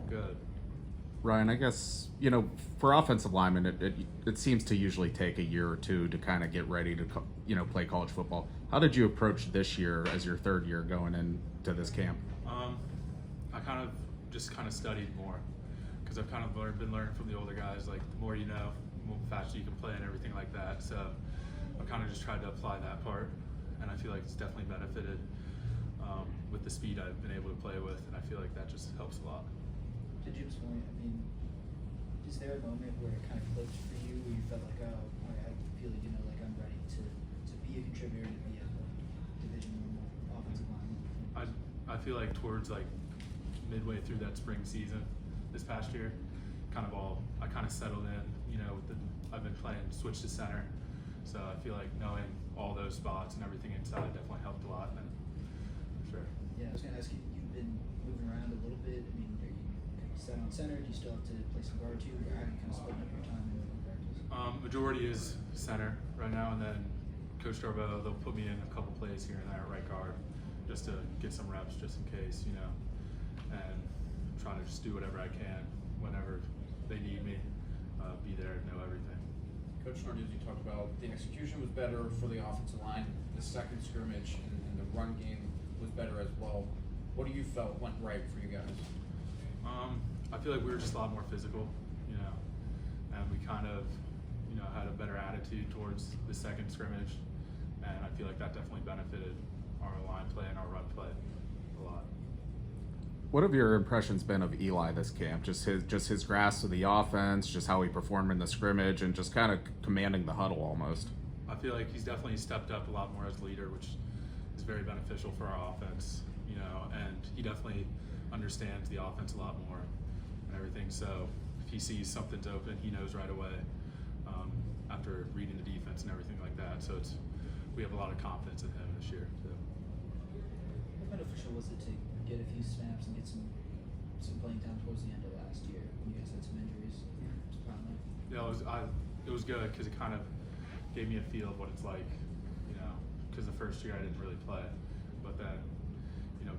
Good. Ryan, I guess, for offensive linemen, it seems to usually take a year or two to kind of get ready to, play college football. How did you approach this year as your third year going into this camp? I kind of studied more because I've kind of been learning from the older guys. Like the more you know, the more faster you can play and everything like that. So I've kind of just tried to apply that part, and I feel like it's definitely benefited with the speed I've been able to play with, and I feel like that just helps a lot. To Jim's point, I mean, is there a moment where it kind of clicked for you, where you felt like, oh, I feel like I'm ready to be a contributor, to be a Division I offensive lineman? I feel like towards like midway through that spring season this past year, I kind of settled in. I've been playing switch to center, so I feel like knowing all those spots and everything inside definitely helped a lot. And for sure. Yeah, I was gonna ask you. You've been moving around a little bit. I mean, are you kind of set on center? Do you still have to play some guard too, or how do you kind of split up your time in practice? Majority is center right now, and then Coach Darbo, they'll put me in a couple plays here and there at right guard just to get some reps, just in case, and trying to just do whatever I can whenever they need me, be there, know everything. Coach Narduzzi talked about the execution was better for the offensive line, the second scrimmage and the run game was better as well. What do you felt went right for you guys? I feel like we were just a lot more physical, and we kind of, had a better attitude towards the second scrimmage, and I feel like that definitely benefited our line play and our run play a lot. What have your impressions been of Eli this camp? Just his grasp of the offense, just how he performed in the scrimmage, and just kind of commanding the huddle almost. I feel like he's definitely stepped up a lot more as a leader, which is very beneficial for our offense, and he definitely understands the offense a lot more and everything. So if he sees something's open, he knows right away after reading the defense and everything like that. So we have a lot of confidence in him this year. So. How beneficial was it to get a few snaps and get some playing time towards the end of last year when you guys had some injuries? Yeah, it was good because it kind of gave me a feel of what it's like, because the first year I didn't really play, but then,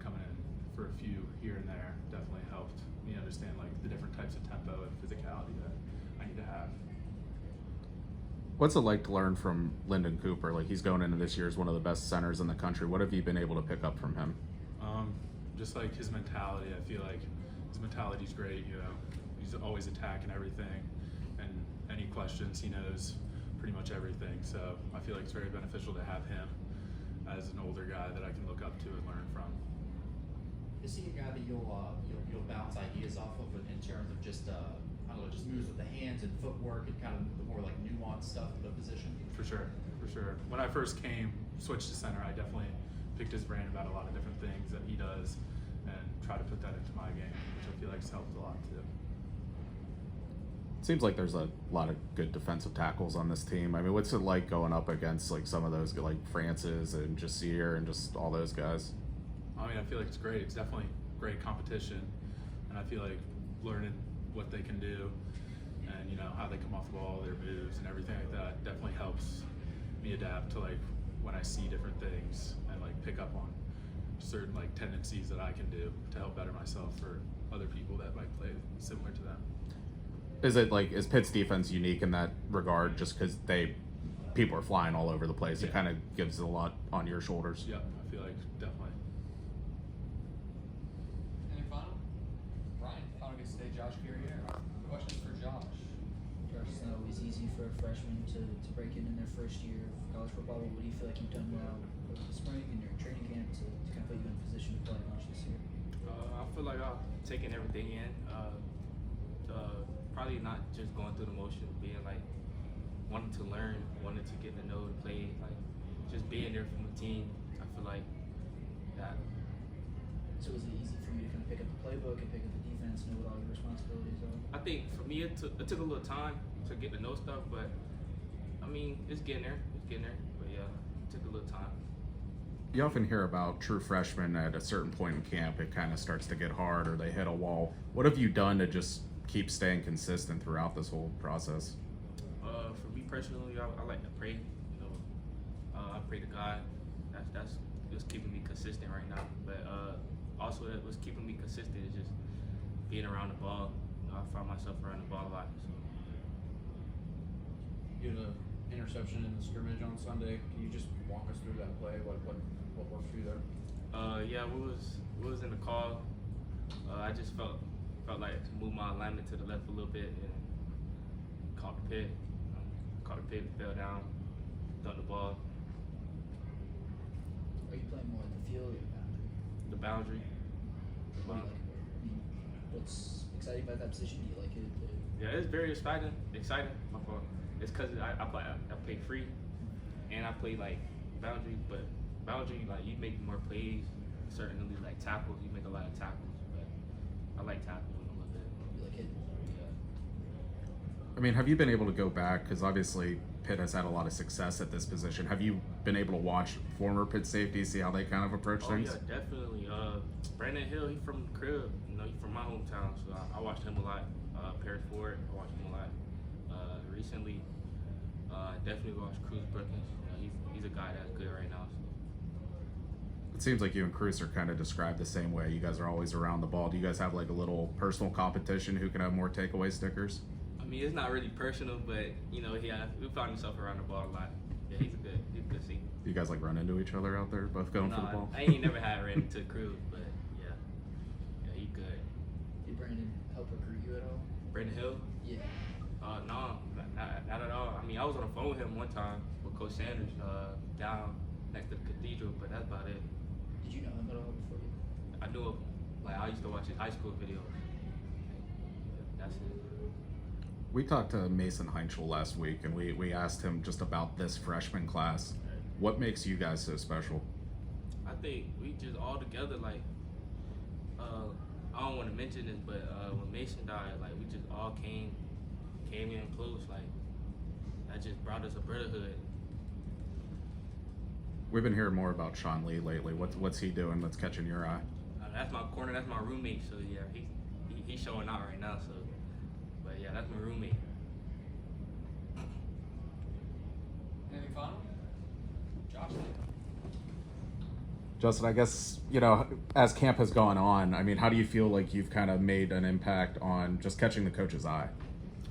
coming in for a few here and there definitely helped me understand like the different types of tempo and physicality that I need to have. What's it like to learn from Lyndon Cooper? Like, he's going into this year as one of the best centers in the country. What have you been able to pick up from him? Just like his mentality, I feel like his mentality's great. He's always attacking everything, and any questions, he knows pretty much everything. So I feel like it's very beneficial to have him as an older guy that I can look up to and learn from. Is he a guy that you'll bounce ideas off of in terms of just just moves with the hands and footwork and kind of the more like nuanced stuff of the position? For sure. When I first switched to center, I definitely picked his brain about a lot of different things that he does and try to put that into my game, which I feel like has helped a lot too. Seems like there's a lot of good defensive tackles on this team. I mean, what's it like going up against like some of those like Francis and Jasir and just all those guys? I mean, I feel like it's great. It's definitely great competition, and I feel like learning what they can do and how they come off the ball, their moves and everything like that definitely helps me adapt to like when I see different things and like pick up on certain like tendencies that I can do to help better myself for other people that might play similar to them. Is Pitt's defense unique in that regard just because people are flying all over the place? Yeah. It kind of gives a lot on your shoulders. Yeah, I feel like definitely. Any final? Ryan, final guest today, Josh Guerrier. Questions for Josh? Josh, it's not always easy for a freshman to break in their first year of college football. But what do you feel like you've done well over the spring and your training camp to kind of put you in a position to play launch this year? I feel like I've taken everything in. Probably not just going through the motion, being like wanting to learn, wanting to get to know the play, like just being there from the team. I feel like that. So was it easy for you to kind of pick up the playbook and pick up the defense, know what all your responsibilities are? I think for me it took a little time to get to know stuff, but I mean it's getting there. But yeah, it took a little time. You often hear about true freshmen at a certain point in camp, it kind of starts to get hard or they hit a wall. What have you done to just keep staying consistent throughout this whole process? For me personally, I like to pray. I pray to God. That's just keeping me consistent right now. But also, what's keeping me consistent is just being around the ball. You know, I find myself around the ball a lot. So. You had an interception in the scrimmage on Sunday. Can you just walk us through that play? What worked for you there? Yeah, we was in the call. I just felt like to move my alignment to the left a little bit and caught the pit. Fell down, dunked the ball. Are you playing more in the field or the boundary? The boundary. What do you like? I mean, what's exciting about that position? Do you like it? Yeah, it's very exciting. My fault. It's because I play free, and I play like boundary. But boundary, like you make more plays. Certainly, like tackles, you make a lot of tackles. But I like tackling a little bit. You like it? I mean, have you been able to go back? Because obviously Pitt has had a lot of success at this position. Have you been able to watch former Pitt safeties, see how they kind of approach things? Yeah, definitely. Brandon Hill, he's from the crib. You know, he's from my hometown, so I watched him a lot. Paris Ford, I watched him a lot. Recently, definitely watched Cruz Brookins. You know, he's a guy that's good right now. So. It seems like you and Cruz are kind of described the same way. You guys are always around the ball. Do you guys have like a little personal competition who can have more takeaway stickers? I mean, it's not really personal, but you know, we found himself around the ball a lot. Yeah, he's a good see. Do you guys like run into each other out there, both going for the ball? I ain't never had ran into Cruz, but yeah, he good. Did Brandon help recruit you at all? Brandon Hill? Yeah. No, not at all. I mean, I was on the phone with him one time with Coach Sanders down next to the cathedral, but that's about it. Did you know him at all before you? I knew him. Like, I used to watch his high school videos. That's it. We talked to Mason Heinschel last week, and we asked him just about this freshman class. What makes you guys so special? I think we just all together, like, I don't want to mention this, but when Mason died, like, we just all came in close. Like, that just brought us a brotherhood. We've been hearing more about Sean Lee lately. What's he doing that's catching your eye? That's my corner. That's my roommate. So yeah, he's showing out right now. So, but yeah, that's my roommate. Anything final? Josh? Justin, I guess, you know, as camp has gone on, I mean, how do you feel like you've kind of made an impact on just catching the coach's eye?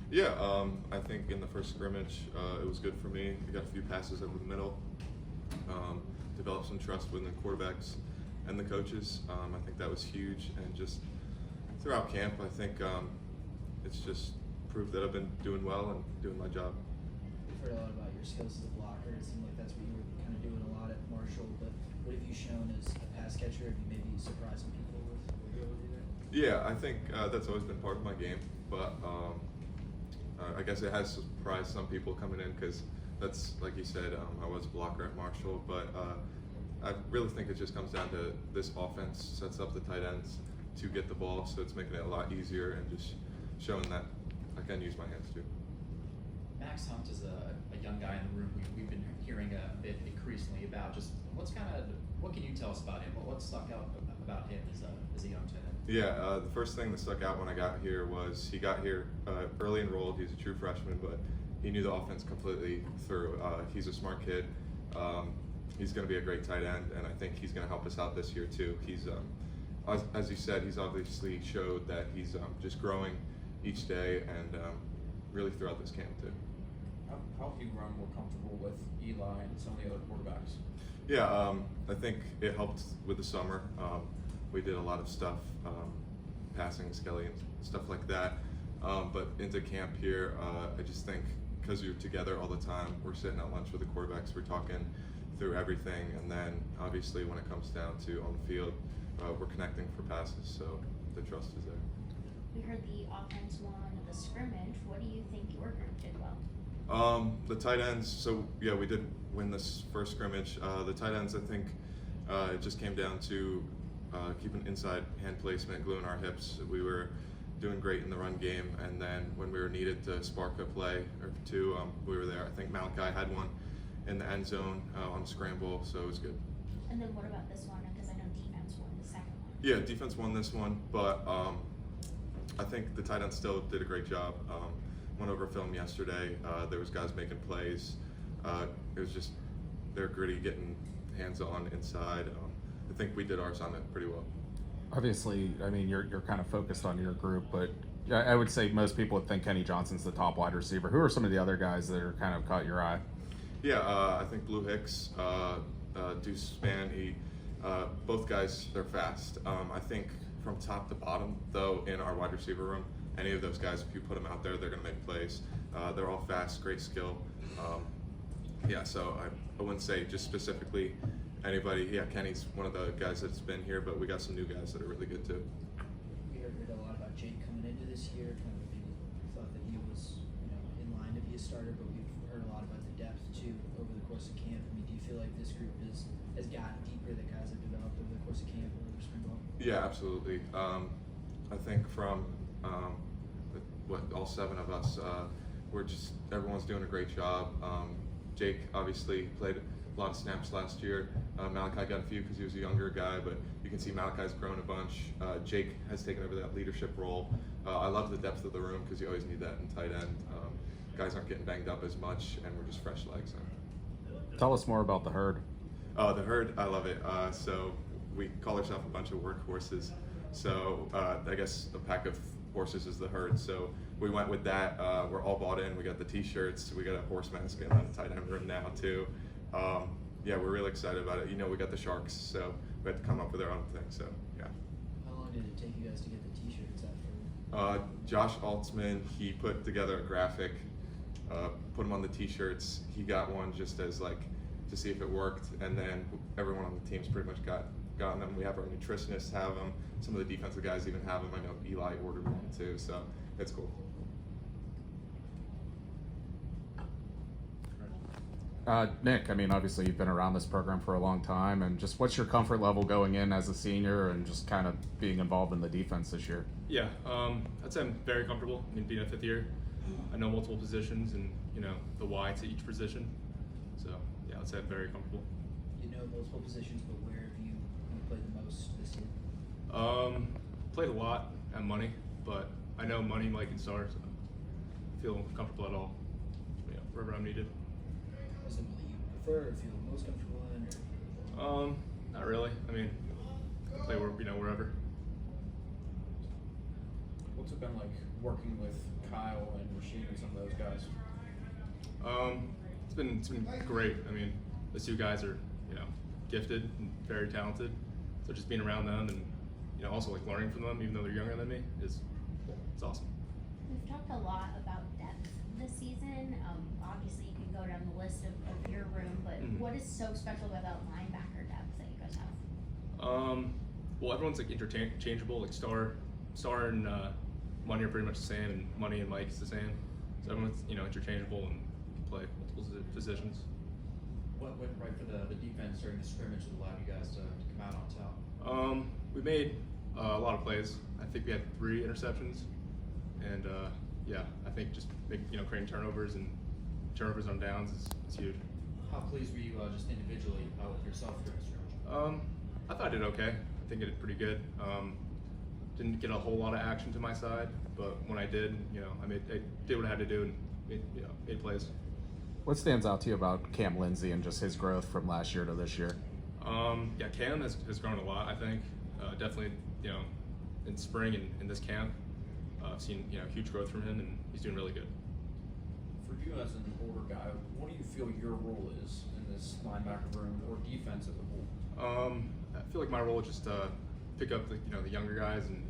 Yeah, I think in the first scrimmage, it was good for me. I got a few passes over the middle, developed some trust with the quarterbacks and the coaches. I think that was huge, and just throughout camp, I think it's just proved that I've been doing well and doing my job. We've heard a lot about your skills as a blocker. It seemed like that's what you were kind of doing a lot at Marshall, but what have you shown as a pass catcher? Have you maybe surprised some people with what you're able to do there? Yeah, I think that's always been part of my game, but I guess it has surprised some people coming in because that's, like you said, I was a blocker at Marshall, but I really think it just comes down to this offense sets up the tight ends to get the ball, so it's making it a lot easier and just showing that I can use my hands too. Max Hunt is a young guy in the room. We've been hearing a bit increasingly about just what can you tell us about him? What stuck out about him as a young tight end? Yeah, the first thing that stuck out when I got here was he got here early enrolled. He's a true freshman, but he knew the offense completely through. He's a smart kid. He's going to be a great tight end, and I think he's going to help us out this year too. He's, as you said, he's obviously showed that he's just growing each day and really throughout this camp too. How have you grown more comfortable with Eli and some of the other quarterbacks? Yeah, I think it helped with the summer. We did a lot of stuff, passing Skelly and stuff like that. But into camp here, I just think because you're together all the time, we're sitting at lunch with the quarterbacks, we're talking through everything, and then obviously when it comes down to on the field, we're connecting for passes, so the trust is there. We heard the offense won the scrimmage. What do you think your group did well? The tight ends, so yeah, we did win this first scrimmage. The tight ends, I think it just came down to keeping inside hand placement, gluing our hips. We were doing great in the run game, and then when we were needed to spark a play or two, we were there. I think Malachi had one in the end zone on a scramble, so it was good. And then what about this one? Because I know defense won the second one. Yeah, defense won this one, but I think the tight end still did a great job. Went over film yesterday. There was guys making plays. It was just they're gritty, getting hands on inside. I think we did our assignment pretty well. Obviously, I mean, you're kind of focused on your group, but I would say most people would think Kenny Johnson's the top wide receiver. Who are some of the other guys that are kind of caught your eye? Yeah, I think Blue Hicks, Deuce Spann, both guys, they're fast. I think from top to bottom, though, in our wide receiver room, any of those guys, if you put them out there, they're going to make plays. They're all fast, great skill. Yeah, so I wouldn't say just specifically anybody. Yeah, Kenny's one of the guys that's been here, but we got some new guys that are really good too. We heard a lot about Jake coming into this year. Kind of maybe thought that he was, in line to be a starter, but we've heard a lot about the depth too over the course of camp. I mean, do you feel like this group has gotten deeper? That guys have developed over the course of camp or over spring ball? Yeah, absolutely. I think from all 7 of us, everyone's doing a great job. Jake obviously played a lot of snaps last year. Malachi got a few because he was a younger guy, but you can see Malachi's grown a bunch. Jake has taken over that leadership role. I love the depth of the room because you always need that in tight end. Guys aren't getting banged up as much, and we're just fresh legs. Tell us more about the herd. The herd, I love it. So we call ourselves a bunch of workhorses. So I guess a pack of horses is the herd. So we went with that. We're all bought in. We got the T-shirts. We got a horse mask in the tight end room now too. Yeah, we're really excited about it. We got the Sharks, so we had to come up with our own thing. So yeah. How long did it take you guys to get the T-shirts after? Josh Altsman, he put together a graphic, put them on the T-shirts. He got one just as to see if it worked, and then everyone on the team's pretty much gotten them. We have our nutritionists have them. Some of the defensive guys even have them. I know Eli ordered one too, so it's cool. Nick, I mean, obviously you've been around this program for a long time, and just what's your comfort level going in as a senior and just kind of being involved in the defense this year? Yeah, I'd say I'm very comfortable. I mean, being a 5th year, I know multiple positions and the why to each position. So yeah, I'd say I'm very comfortable. You know multiple positions, but where have you played the most this year? Played a lot at money, but I know money, Mike, and Star, so I feel comfortable at all. Yeah, wherever I'm needed. Is it one that you prefer or feel most comfortable in? Or? Not really. I mean, play wherever. What's it been like working with Kyle and Rashid and some of those guys? It's been great. I mean, the 2 guys are gifted and very talented. So just being around them and also learning from them, even though they're younger than me, it's awesome. We've talked a lot about depth this season. Obviously, you can go down the list of your room, but what is so special about linebacker depth that you guys have? Well, everyone's interchangeable. Like Star and Money are pretty much the same, and Money and Mike's the same. So everyone's interchangeable and can play multiple positions. What went right for the defense during the scrimmage that allowed you guys to come out on top? We made a lot of plays. I think we had 3 interceptions, and yeah, I think just creating turnovers on downs is huge. How pleased were you just individually with yourself during the scrimmage? I thought I did okay. I think I did pretty good. Didn't get a whole lot of action to my side, but when I did, I did what I had to do and made plays. What stands out to you about Cam Lindsey and just his growth from last year to this year? Yeah, Cam has grown a lot, I think. Definitely, in spring and in this camp, I've seen huge growth from him, and he's doing really good. For you as an older guy, what do you feel your role is in this linebacker room or defense as a whole? I feel like my role is just to pick up the younger guys and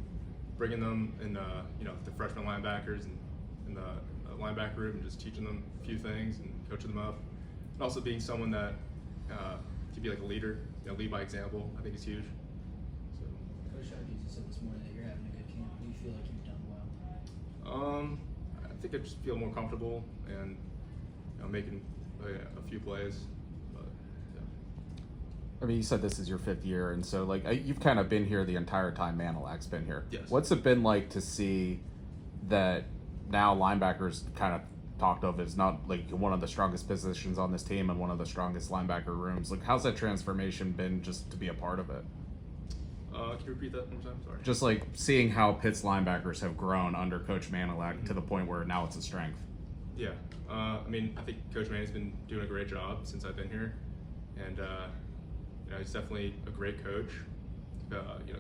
bringing them in the freshman linebackers and in the linebacker room and just teaching them a few things and coaching them up, and also being someone that can be like a leader, lead by example. I think is huge. So. Coach Sharkey said this morning that you're having a good camp. Do you feel like you've done well? I think I just feel more comfortable and making a few plays. But yeah. I mean, you said this is your 5th year, and so you've kind of been here the entire time Manilak's been here. Yes. What's it been like to see that now linebackers kind of talked of as not one of the strongest positions on this team and one of the strongest linebacker rooms? How's that transformation been just to be a part of it? Can you repeat that one more time? Sorry. Just seeing how Pitt's linebackers have grown under Coach Manilak to the point where now it's a strength. Yeah, I mean, I think Coach Manny's been doing a great job since I've been here, and he's definitely a great coach.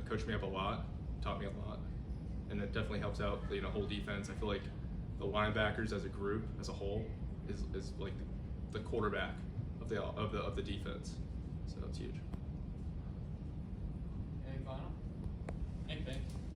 coached me up a lot, taught me a lot, and it definitely helps out whole defense. I feel like the linebackers as a group, as a whole, is like the quarterback of the defense. So it's huge.